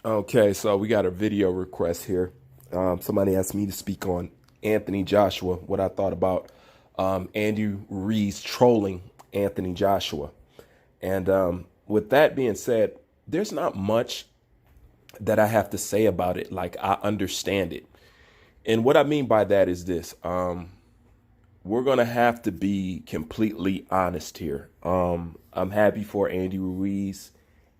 Okay, so we got a video request here. Somebody asked me to speak on Anthony Joshua, what I thought about Andy Ruiz trolling Anthony Joshua. And with that being said, there's not much that I have to say about it. Like, I understand it. And what I mean by that is this. We're going to have to be completely honest here. I'm happy for Andy Ruiz,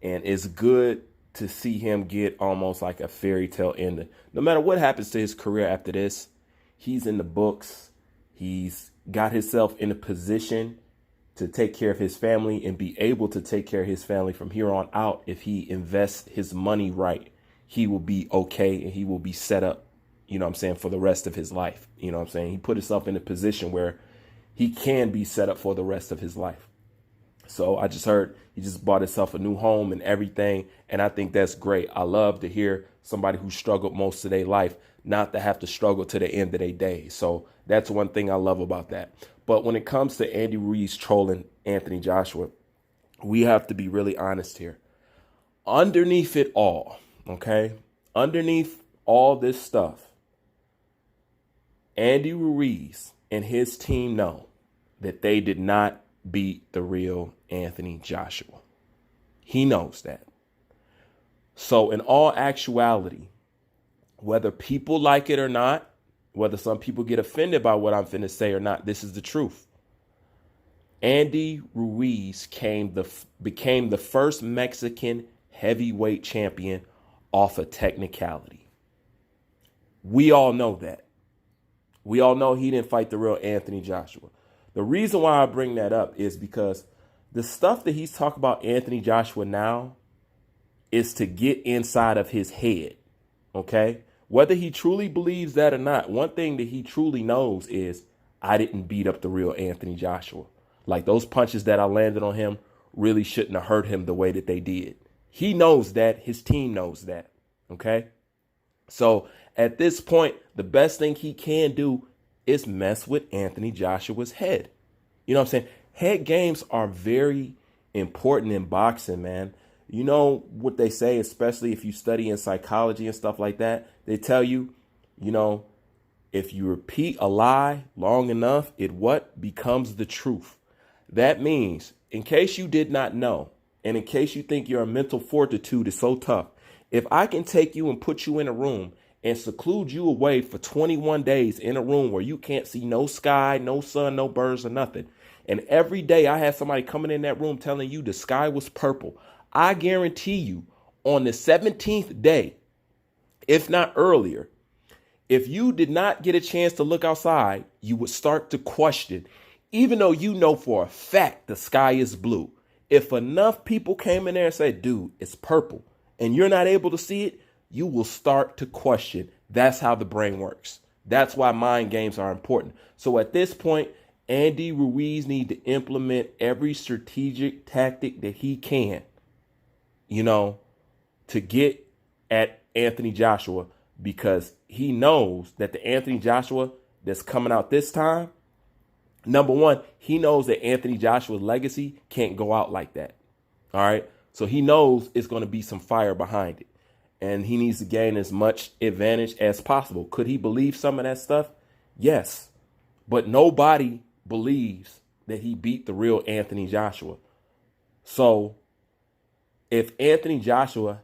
and it's good to see him get almost like a fairy tale ending. No matter what happens to his career after this, he's in the books. He's got himself in a position to take care of his family and be able to take care of his family from here on out. If he invests his money right, he will be okay and he will be set up, you know what I'm saying, for the rest of his life. You know what I'm saying? He put himself in a position where he can be set up for the rest of his life. So I just heard he just bought himself a new home and everything. And I think that's great. I love to hear somebody who struggled most of their life not to have to struggle to the end of their day. So that's one thing I love about that. But when it comes to Andy Ruiz trolling Anthony Joshua, we have to be really honest here. Underneath it all, okay, underneath all this stuff, Andy Ruiz and his team know that they did not beat the real Anthony Joshua. He knows that. So in all actuality, whether people like it or not, whether some people get offended by what I'm finna say or not, this is the truth. Andy Ruiz became the first Mexican heavyweight champion off a technicality. We all know that. We all know he didn't fight the real Anthony Joshua. The reason why I bring that up is because the stuff that he's talking about Anthony Joshua now is to get inside of his head, okay? Whether he truly believes that or not, one thing that he truly knows is I didn't beat up the real Anthony Joshua. Like, those punches that I landed on him really shouldn't have hurt him the way that they did. He knows that. His team knows that, okay? So at this point, the best thing he can do is mess with Anthony Joshua's head. You know what I'm saying? Head games are very important in boxing, man. You know what they say, especially if you study in psychology and stuff like that. They tell you, you know, if you repeat a lie long enough, it what becomes the truth. That means, in case you did not know, and in case you think your mental fortitude is so tough, if I can take you and put you in a room and seclude you away for 21 days in a room where you can't see no sky, no sun, no birds or nothing, and every day I had somebody coming in that room telling you the sky was purple, I guarantee you on the 17th day, if not earlier, if you did not get a chance to look outside, you would start to question, even though you know for a fact the sky is blue. If enough people came in there and said, dude, it's purple, and you're not able to see it, you will start to question. That's how the brain works. That's why mind games are important. So at this point, Andy Ruiz needs to implement every strategic tactic that he can, you know, to get at Anthony Joshua, because he knows that the Anthony Joshua that's coming out this time, number one, he knows that Anthony Joshua's legacy can't go out like that. All right. So he knows it's going to be some fire behind it, and he needs to gain as much advantage as possible. Could he believe some of that stuff? Yes. But nobody believes that he beat the real Anthony Joshua. So if Anthony Joshua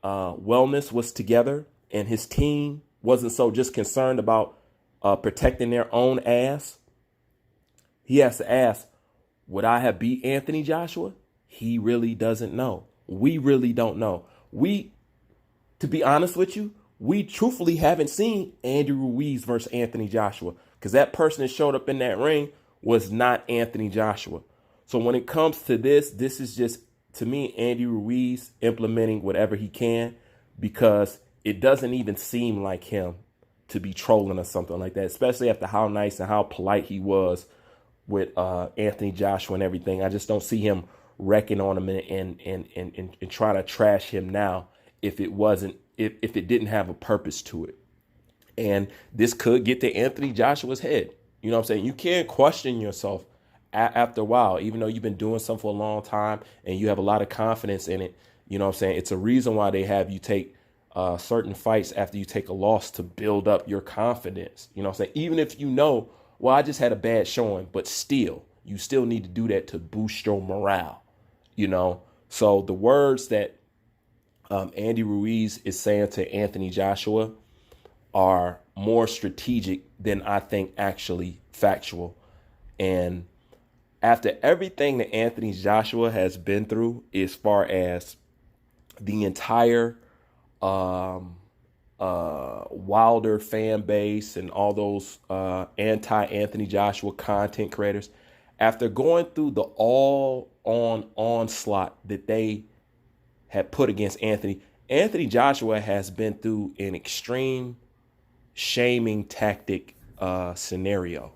wellness was together and his team wasn't so just concerned about protecting their own ass, he has to ask, would I have beat Anthony Joshua? He really doesn't know. We really don't know. To be honest with you, we truthfully haven't seen Andy Ruiz versus Anthony Joshua, because that person that showed up in that ring was not Anthony Joshua. So when it comes to this is just, to me, Andy Ruiz implementing whatever he can, because it doesn't even seem like him to be trolling or something like that, especially after how nice and how polite he was with Anthony Joshua and everything. I just don't see him wrecking on him and trying to trash him now if it didn't have a purpose to it. And this could get to Anthony Joshua's head. You know what I'm saying? You can't question yourself after a while, even though you've been doing something for a long time and you have a lot of confidence in it. You know what I'm saying? It's a reason why they have you take certain fights after you take a loss to build up your confidence. You know what I'm saying? Even if you know, well, I just had a bad showing, but still, you still need to do that to boost your morale, you know? So the words that Andy Ruiz is saying to Anthony Joshua are more strategic than I think actually factual. And after everything that Anthony Joshua has been through, as far as the entire Wilder fan base and all those anti-Anthony Joshua content creators, after going through the all-on onslaught that they had put against Anthony Joshua has been through an extreme shaming tactic scenario.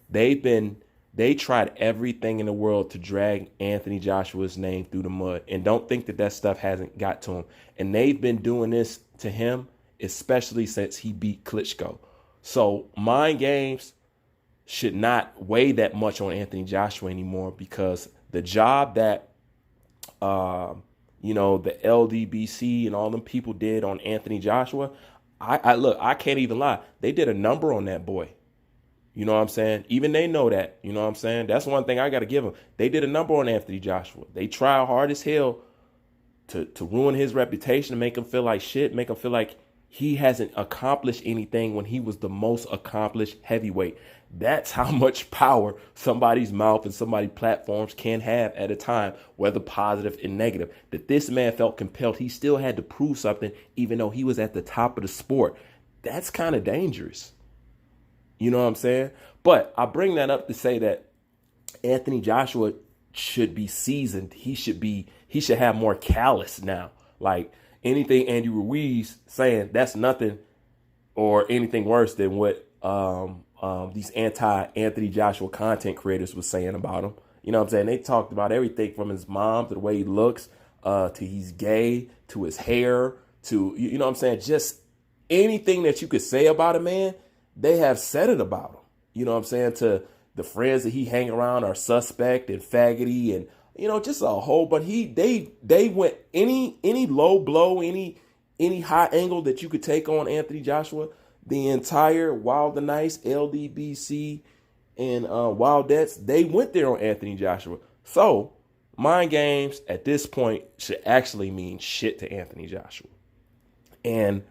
They tried everything in the world to drag Anthony Joshua's name through the mud, and don't think that stuff hasn't got to him. And they've been doing this to him, especially since he beat Klitschko. So mind games should not weigh that much on Anthony Joshua anymore, because the job that, the LDBC and all them people did on Anthony Joshua, I can't even lie. They did a number on that boy. You know what I'm saying? Even they know that. You know what I'm saying? That's one thing I got to give them. They did a number on Anthony Joshua. They tried hard as hell to ruin his reputation, to make him feel like shit, make him feel like he hasn't accomplished anything when he was the most accomplished heavyweight. That's how much power somebody's mouth and somebody's platforms can have at a time, whether positive and negative. That this man felt compelled. He still had to prove something, even though he was at the top of the sport. That's kind of dangerous. You know what I'm saying? But I bring that up to say that Anthony Joshua should be seasoned. He should have more callous now. Like anything Andy Ruiz saying, that's nothing or anything worse than what these anti-Anthony Joshua content creators was saying about him. You know what I'm saying? They talked about everything from his mom to the way he looks, to he's gay, to his hair, to, you know what I'm saying? Just anything that you could say about a man, they have said it about him. You know what I'm saying? To the friends that he hang around are suspect and faggoty and, just a whole, but they went any low blow, any high angle that you could take on Anthony Joshua, the entire Wild and Nice, LDBC, and Wildettes, they went there on Anthony Joshua. So mind games at this point should actually mean shit to Anthony Joshua. And,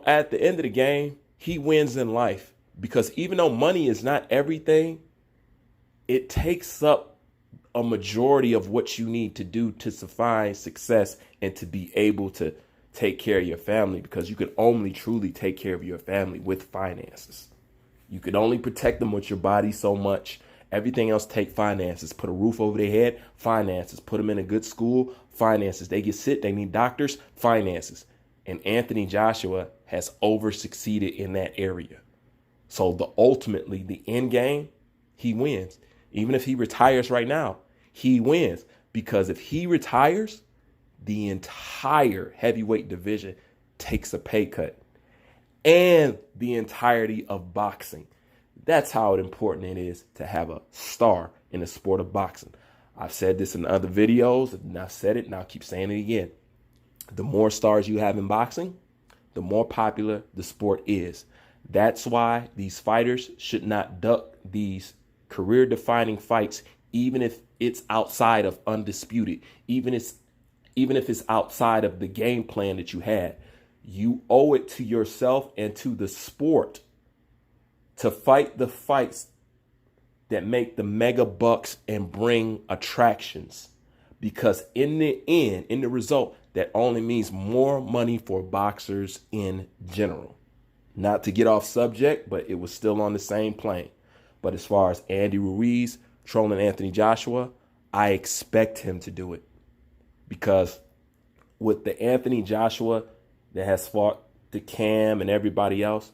at the end of the game, he wins in life, because even though money is not everything, it takes up a majority of what you need to do to find success and to be able to take care of your family, because you can only truly take care of your family with finances. You can only protect them with your body so much. Everything else take finances. Put a roof over their head, finances. Put them in a good school, finances. They get sick, they need doctors, finances. And Anthony Joshua has over succeeded in that area. So ultimately the end game, he wins. Even if he retires right now, he wins, because if he retires, the entire heavyweight division takes a pay cut, and the entirety of boxing. That's how important it is to have a star in the sport of boxing. I've said this in other videos, and I've said it, and I'll keep saying it again. The more stars you have in boxing, the more popular the sport is. That's why these fighters should not duck these career-defining fights, even if it's outside of undisputed, even if it's outside of the game plan that you had. You owe it to yourself and to the sport to fight the fights that make the mega bucks and bring attractions. Because in the end, in the result, that only means more money for boxers in general. Not to get off subject, but it was still on the same plane. But as far as Andy Ruiz trolling Anthony Joshua, I expect him to do it. Because with the Anthony Joshua that has fought the Cam and everybody else,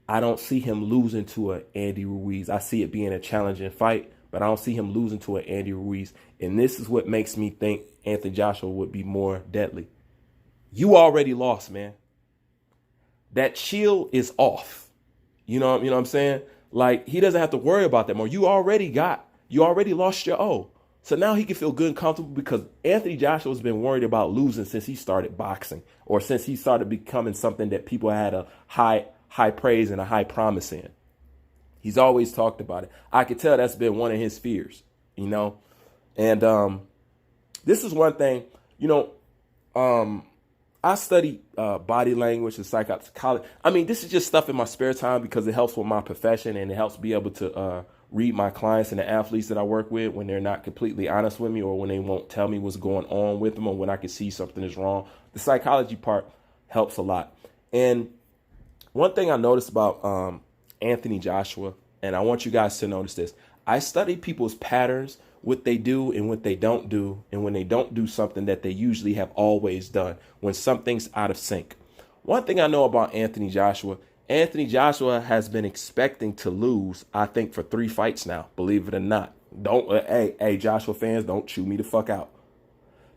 I don't see him losing to an Andy Ruiz. I see it being a challenging fight, but I don't see him losing to an Andy Ruiz. And this is what makes me think Anthony Joshua would be more deadly. You already lost, man. That chill is off. You know what I'm saying? Like, he doesn't have to worry about that more. You already lost your O. So now he can feel good and comfortable because Anthony Joshua has been worried about losing since he started boxing, or since he started becoming something that people had a high praise and a high promise in. He's always talked about it. I could tell that's been one of his fears, you know. And this is one thing, you know, I study body language and psychology. I mean, this is just stuff in my spare time because it helps with my profession, and it helps be able to read my clients and the athletes that I work with when they're not completely honest with me, or when they won't tell me what's going on with them, or when I can see something is wrong. The psychology part helps a lot. And one thing I noticed about Anthony Joshua, and I want you guys to notice this, I study people's patterns, what they do and what they don't do, and when they don't do something that they usually have always done, when something's out of sync. One thing I know about Anthony Joshua has been expecting to lose, I think, for 3 fights now, believe it or not. Hey, Joshua fans, don't chew me the fuck out.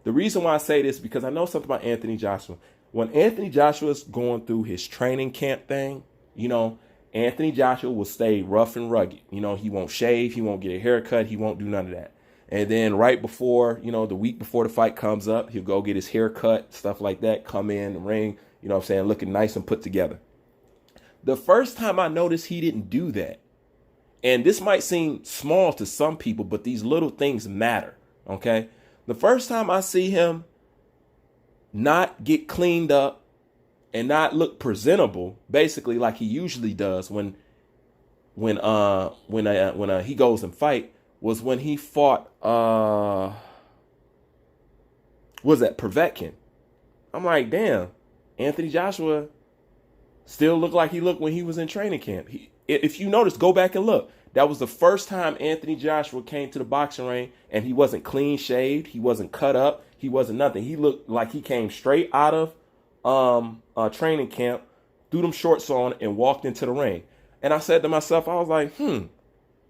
The reason why I say this, because I know something about Anthony Joshua. When Anthony Joshua's going through his training camp thing, you know, Anthony Joshua will stay rough and rugged. You know, he won't shave, he won't get a haircut, he won't do none of that. And then right before, you know, the week before the fight comes up, he'll go get his hair cut, stuff like that, come in the ring, you know what I'm saying, looking nice and put together. The first time I noticed he didn't do that, and this might seem small to some people, but these little things matter, okay? The first time I see him not get cleaned up and not look presentable, basically like he usually does when he goes and fight, was when he fought was that Povetkin. I'm like, damn, Anthony Joshua still looked like he looked when he was in training camp. If you notice, go back and look. That was the first time Anthony Joshua came to the boxing ring, and he wasn't clean shaved, he wasn't cut up, he wasn't nothing. He looked like he came straight out of training camp, threw them shorts on, and walked into the ring. And I said to myself, I was like,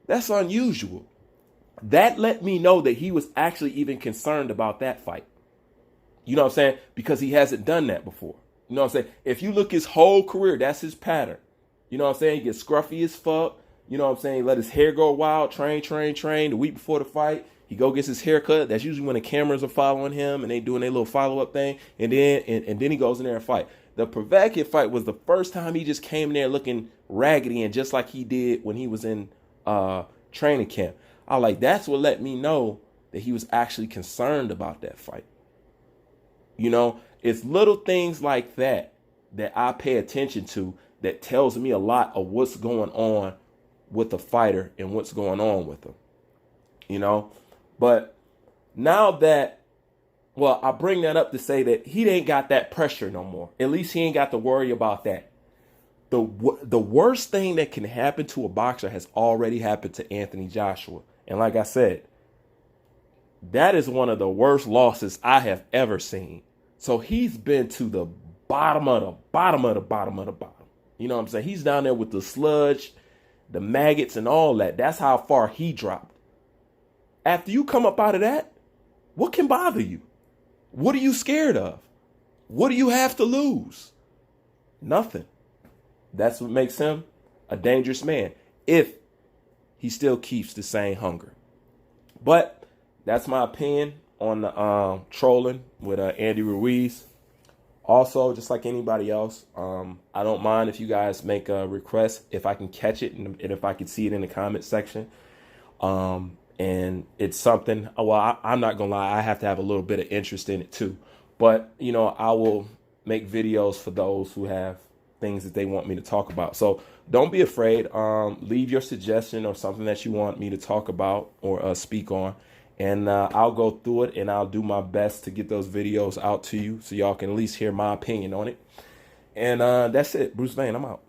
that's unusual. That let me know that he was actually even concerned about that fight. You know what I'm saying? Because he hasn't done that before. You know what I'm saying? If you look his whole career, that's his pattern. You know what I'm saying? He gets scruffy as fuck. You know what I'm saying? Let his hair go wild, train. The week before the fight, he go gets his hair cut. That's usually when the cameras are following him and they doing their little follow-up thing. And then he goes in there and fight. The Povetkin fight was the first time he just came in there looking raggedy, and just like he did when he was in training camp. I like, that's what let me know that he was actually concerned about that fight. You know, it's little things like that that I pay attention to that tells me a lot of what's going on with the fighter and what's going on with him. You know, but now that, well, I bring that up to say that he ain't got that pressure no more. At least he ain't got to worry about that. The worst thing that can happen to a boxer has already happened to Anthony Joshua. And like I said, that is one of the worst losses I have ever seen. So he's been to the bottom of the bottom of the bottom of the bottom. You know what I'm saying? He's down there with the sludge, the maggots, and all that. That's how far he dropped. After you come up out of that, what can bother you? What are you scared of? What do you have to lose? Nothing. That's what makes him a dangerous man, if he still keeps the same hunger. But that's my opinion on the trolling with Andy Ruiz. Also, just like anybody else, I don't mind if you guys make a request, if I can catch it and if I can see it in the comment section. And it's something, well, I'm not going to lie, I have to have a little bit of interest in it too. But, you know, I will make videos for those who have things that they want me to talk about. So don't be afraid. Leave your suggestion or something that you want me to talk about or speak on. And I'll go through it and I'll do my best to get those videos out to you so y'all can at least hear my opinion on it. And that's it. Bruce Vane, I'm out.